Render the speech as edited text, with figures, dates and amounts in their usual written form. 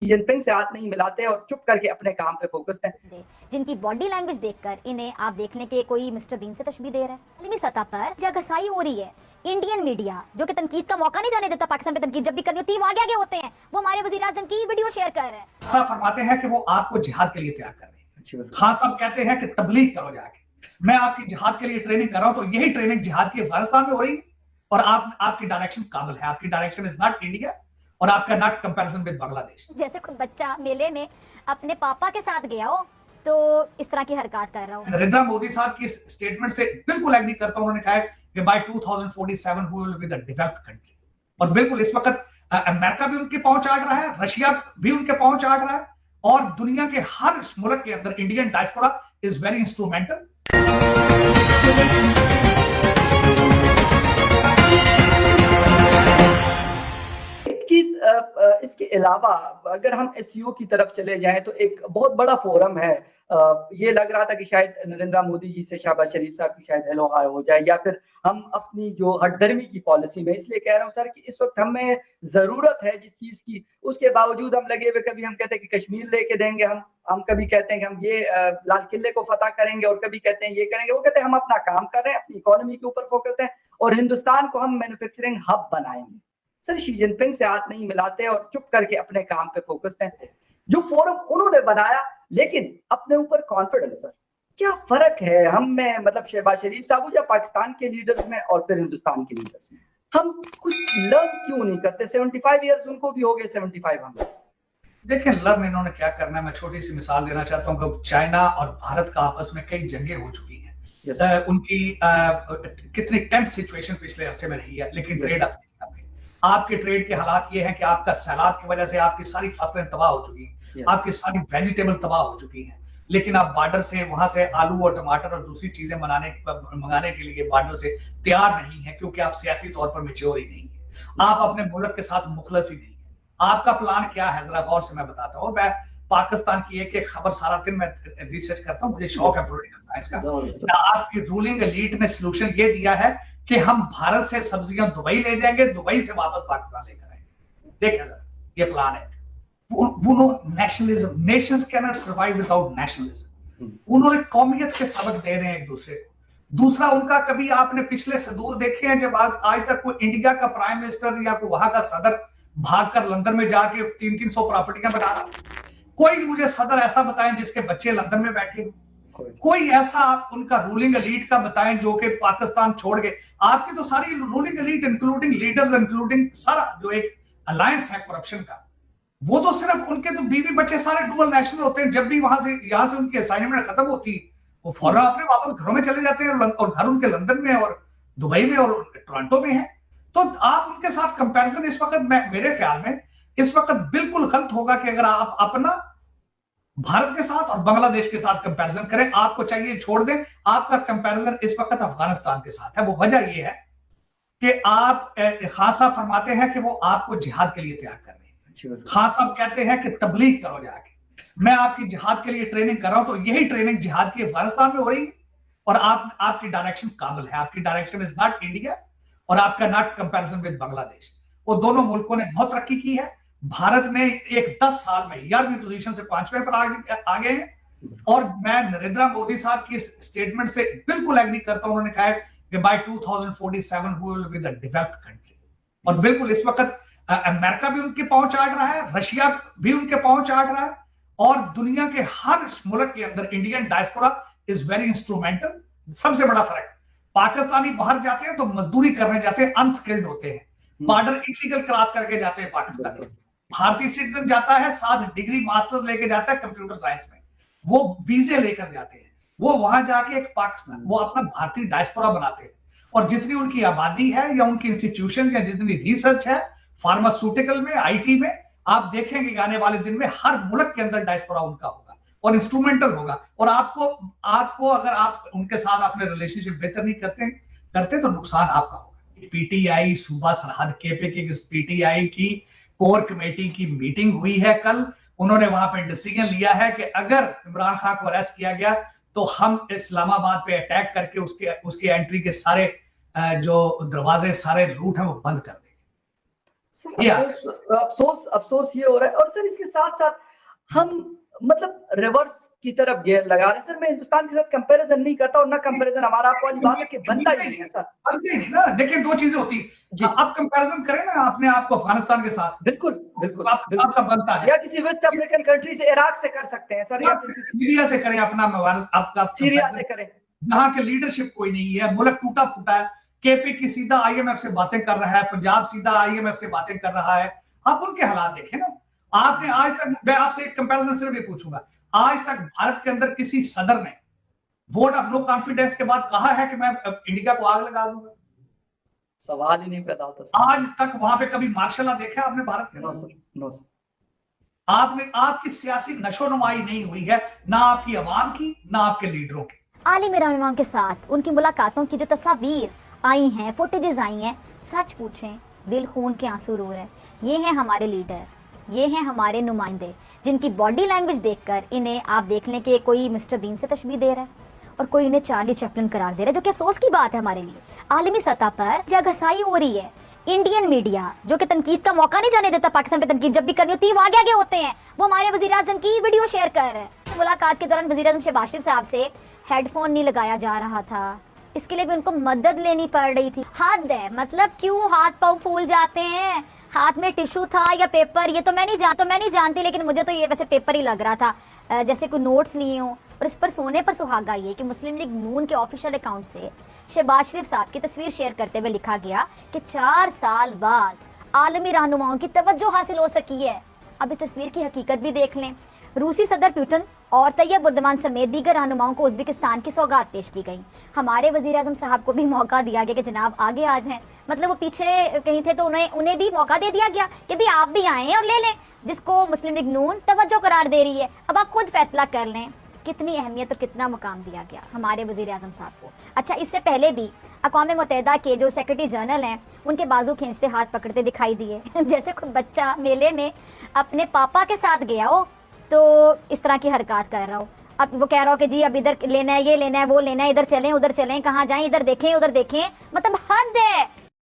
Jinping से हाथ नहीं मिलाते और चुप करके अपने काम पे फोकस है। जिनकी बॉडी लैंग्वेज देखकर इन्हें आप देख लें कि कोई मिस्टर बीन से तशबीह दे रहा है। आलमी सतह पर जगह घसाई हो रही है। इंडियन मीडिया जो कि तनकीद का मौका नहीं जाने देता, पाकिस्तान पे तनकीद जब भी करनी होती है वो आगे आगे होते हैं, वो हमारे वज़ीर आज़म की वीडियो शेयर कर रहे हैं। खान फरमाते हैं कि वो आपको जिहाद के लिए तैयार कर रहे हैं। खान साहब कहते हैं कि तबलीग करो जाके, मैं आपकी जिहाद के लिए ट्रेनिंग कर रहा हूं, तो यही ट्रेनिंग जिहाद की अफगानिस्तान में हो रही है और आपकी डायरेक्शन काबिल है। आपकी डायरेक्शन इज नॉट इंडिया और आपका नॉट कंपैरिजन विद बांग्लादेश। जैसे कोई बच्चा मेले में अपने पापा के साथ गया हो तो इस तरह की हरकत कर रहा हूँ। नरेंद्र मोदी साहब की स्टेटमेंट से बिल्कुल एग्री करता हूं। उन्होंने कहा है कि by 2047 we will be the developed country, और बिल्कुल इस वक्त अमेरिका भी उनकी पहुंच आड़ रहा है, रशिया भी उनके पहुंच आड़ रहा है, और दुनिया के हर मुल्क के अंदर Indian diaspora is very instrumental. इसके अलावा अगर हम एसईओ की तरफ चले जाएं तो एक बहुत बड़ा फोरम है। ये लग रहा था कि शायद नरेंद्र मोदी जी से शहबाज शरीफ साहब की शायद हेलो हाय हो जाए, या फिर हम अपनी जो हटधर्मी की पॉलिसी में, इसलिए कह रहा हूँ सर कि इस वक्त हमें जरूरत है जिस चीज की, उसके बावजूद हम लगे हुए, कभी हम कहते हैं कि कश्मीर लेके देंगे, हम कभी कहते हैं कि हम ये लाल किले को फतह करेंगे, और कभी कहते हैं ये करेंगे, वो कहते हैं हम अपना काम कर रहे हैं, अपनी इकोनॉमी के ऊपर फोकस है और हिंदुस्तान को हम मैन्युफैक्चरिंग हब बनाएंगे। सर शी जिनपिंग से हाथ नहीं मिलाते और चुप करके अपने काम पे फोकस है। जो फोरम उन्होंने बनाया, लेकिन अपने ऊपर कॉन्फिडेंस, सर क्या फर्क है हम में, मतलब शहबाज शरीफ साहब या पाकिस्तान के लीडर्स में और फिर हिंदुस्तान के लीडर्स में, हम कुछ लर्न क्यों नहीं करते? 75 ईयर्स उनको भी हो गए, 75 हम। देखिए लर्न इन्होंने क्या करना है, मैं छोटी सी मिसाल देना चाहता हूँ कि चाइना और भारत का आपस में कई जंगें हो चुकी हैं। उनकी कितनी टेंस सिचुएशन पिछले अरसे में रही है, लेकिन ट्रेड आपके ट्रेड के हालात ये हैं कि आपका सैलाब की वजह से आपकी सारी फसलें तबाह हो चुकी हैं, आपकी सारी वेजिटेबल तबाह हो चुकी हैं, लेकिन आप बॉर्डर से वहां से आलू और टमाटर और दूसरी चीजें मंगाने के लिए बॉर्डर से तैयार नहीं है, क्योंकि आप सियासी तौर पर मैच्योर ही नहीं है, आप अपने मुल्क के साथ मुखलस ही नहीं है। आपका प्लान क्या है, जरा गौर से मैं बताता हूँ। मैं पाकिस्तान की एक खबर सारा दिन मैं रिसर्च करता हूँ, मुझे शौक है पॉलिटिकल साइंस का। आपकी रूलिंग एलीट ने सॉल्यूशन ये दिया है कि हम भारत से सब्जियां दुबई ले जाएंगे, दुबई से वापस पाकिस्तान लेकर आएंगे। देखिए ये प्लान है। वो nationalism, Nations can not survive without nationalism. उन्होंने कौमियत के सबक दे रहे हैं एक दूसरे को। दूसरा, उनका कभी आपने पिछले सदूर देखे हैं जब आज तक कोई इंडिया का प्राइम मिनिस्टर या कोई वहां का सदर भागकर लंदन में जाके 300 प्रॉपर्टियां बना रहा? कोई मुझे सदर ऐसा बताएं जिसके बच्चे लंदन में बैठे हो? कोई ऐसा आप उनका रूलिंग एलीट का बताएं जो कि पाकिस्तान छोड़ के, आपकी तो सारी ruling elite including leaders, including सारा जो एक अलायंस है करप्शन का, वो तो सिर्फ उनके तो बीवी बच्चे सारे डुअल नेशनल होते हैं। जब भी वहां से यहां से उनकी असाइनमेंट खत्म होती, वो फौरन अपने वापस घरों में चले जाते हैं, और घर उनके लंदन में और दुबई में और टोरंटो में है। तो आप उनके साथ कंपैरिजन इस वक्त मेरे ख्याल में इस वक्त बिल्कुल गलत होगा कि अगर आप अपना भारत के साथ और बांग्लादेश के साथ कंपैरिजन करें। आपको चाहिए छोड़ दें, आपका कंपैरिजन इस वक्त अफगानिस्तान के साथ है। वो वजह यह है कि आप खान साहब फरमाते हैं कि वो आपको जिहाद के लिए तैयार कर रहे हैं। खान साहब कहते हैं कि तबलीग करो जाके, मैं आपकी जिहाद के लिए ट्रेनिंग कर रहा हूं, तो यही ट्रेनिंग जिहाद की अफगानिस्तान में हो रही है और आपकी डायरेक्शन काबिल है। आपकी डायरेक्शन इज नॉट इंडिया और आपका नॉट कंपैरिजन विद बांग्लादेश। वो दोनों मुल्कों ने बहुत तरक्की की है। भारत ने एक 10 साल में 11वीं पोजीशन से 5वें पर आ गए हैं, और मैं नरेंद्र मोदी साहब की स्टेटमेंट से बिल्कुल एग्री करता हूं। उन्होंने कहा है कि by 2047 we will be the developed country, और बिल्कुल इस वक्त अमेरिका भी उनकी पहुंच आड़ रहा है, रशिया भी उनके पहुंच आड़ रहा है, और दुनिया के हर मुल्क के अंदर Indian diaspora is very instrumental. सबसे बड़ा फर्क, पाकिस्तानी बाहर जाते हैं तो मजदूरी करने जाते हैं, अनस्किल्ड होते हैं, बॉर्डर इलीगल क्रॉस करके जाते हैं पाकिस्तानी। भारतीय सिटीजन जाता है, 7 डिग्री मास्टर्स लेके जाता है कंप्यूटर साइंस में, वो वीजे लेकर जाते हैं, वो वहां जाके एक पाकिस्तान, वो अपना भारतीय डायस्पोरा बनाते हैं। और जितनी उनकी आबादी है या उनकी इंस्टीट्यूशन या जितनी रिसर्च है फार्मास्यूटिकल में, आईटी में, आप देखेंगे आने वाले दिन में हर मुल्क के अंदर डायस्पोरा उनका होगा और इंस्ट्रूमेंटल होगा। और आपको अगर आप उनके साथ अपने रिलेशनशिप बेहतर नहीं करते तो नुकसान आपका होगा। पीटीआई सूबा सरहद केपे की पीटीआई की कोर कमेटी की मीटिंग हुई है कल। उन्होंने वहां पे डिसीजन लिया है कि अगर इमरान खान को अरेस्ट किया गया तो हम इस्लामाबाद पे अटैक करके उसके एंट्री के सारे जो दरवाजे, सारे रूट हैं वो बंद कर देंगे। अफसोस अफसोस ये हो रहा है। और सर इसके साथ साथ हम मतलब रिवर्स की तरफ गेयर लगा रहे हैं। सर मैं हिंदुस्तान के साथ कंपैरिजन नहीं करता और ना कंपैरिजन हमारा आपको वाली बात है कि बनता ही नहीं है सर। बनते नहीं ना। देखिए दो चीजें होती है, आप कंपैरिजन करें ना अपने आप को अफगानिस्तान के साथ, बिल्कुल बिल्कुल आपका बनता है, या किसी वेस्ट अफ्रीकन कंट्री से, इराक से कर सकते हैं सर, या सीरिया से करें अपना, आपका सीरिया से करें। यहाँ के लीडरशिप कोई नहीं है, मुल्क टूटा फूटा है। केपी की सीधा आईएमएफ से बातें कर रहा है, पंजाब सीधा आईएमएफ से बातें कर रहा है। आप उनके हालात देखें ना। आपने आज तक, मैं आपसे एक कंपैरिजन सिर्फ ये पूछूंगा, आज तक भारत के अंदर किसी सदर ने वोट ऑफ नो कॉन्फिडेंस के बाद कहा है कि मैं इंडिया को आग लगा दूंगा? सवाल ही नहीं पैदा होता। आज तक वहां पे कभी मार्शल लॉ देखा आपने भारत के अंदर? No sir. आपकी सियासी नशोनुमाई नहीं हुई है, ना आपकी आवाम की, ना आपके लीडरों की। आलिम रहनुमा के साथ उनकी मुलाकातों की जो तस्वीर आई हैं, फुटेजेस आई हैं, सच पूछें दिल खून के आंसू रो रहे हैं। ये हैं हमारे लीडर, ये हैं हमारे नुमाइंदे, जिनकी बॉडी लैंग्वेज देखकर इन्हें आप देख लें कि कोई मिस्टर बीन से तशबीह दे रहा है और कोई इन्हें चार्ली चैपलिन करार दे रहा है, जो कि अफसोस की बात है हमारे लिए। आलमी सतह पर जगहसाई हो रही है। इंडियन मीडिया जो कि तनकीद का मौका नहीं जाने देता, पाकिस्तान पे तनकीद जब भी करनी होती है वो आगे आगे होते हैं। वो हमारे वज़ीर आज़म की वीडियो शेयर कर रहे हैं। मुलाकात के दौरान वज़ीर आज़म शहबाज शरीफ साहब से हेडफोन नहीं लगाया जा रहा था, इसके लिए भी उनको मदद लेनी पड़ रही थी। हद है, मतलब क्यों हाथ पाँव फूल जाते हैं। हाथ में टिश्यू था या पेपर, ये तो मैं नहीं जानती, लेकिन मुझे तो ये वैसे पेपर ही लग रहा था, जैसे कोई नोट्स लिए हों। और इस पर सोने पर सुहागा ये कि मुस्लिम लीग नून के ऑफिशियल अकाउंट से शहबाज शरीफ साहब की तस्वीर शेयर करते हुए लिखा गया कि 4 साल बाद आलमी रहनुमाओं की तवज्जो हासिल हो सकी है। अब इस तस्वीर की हकीकत भी देख लें। रूसी सदर पुतिन और तैयब उर्दवान समेत दीगर रहनुमाओं को उज़्बेकिस्तान की सौगात पेश की गई। हमारे वज़ीर आज़म साहब को भी मौका दिया गया कि जनाब आगे आ जाएं, मतलब वो पीछे कहीं थे तो उन्हें भी मौका दे दिया गया कि भी आप भी आएँ और ले लें, जिसको मुस्लिम लीग नून तवज्जो करार दे रही है। अब आप खुद फैसला कर लें कितनी अहमियत और कितना मुकाम दिया गया हमारे वज़ीर आज़म साहब को। अच्छा, इससे पहले भी अक़वाम मुत्तहिदा के जो सेक्रेटरी जनरल हैं उनके बाजू खींचते हाथ पकड़ते दिखाई दिए जैसे कोई बच्चा मेले में अपने पापा के साथ गया हो तो इस तरह की हरकत कर रहा हो। अब वो कह रहा हो कि जी अब इधर लेना है, ये लेना है, वो लेना है, इधर चलें उधर चलें, कहाँ जाएं, इधर देखें उधर देखें, मतलब हद है।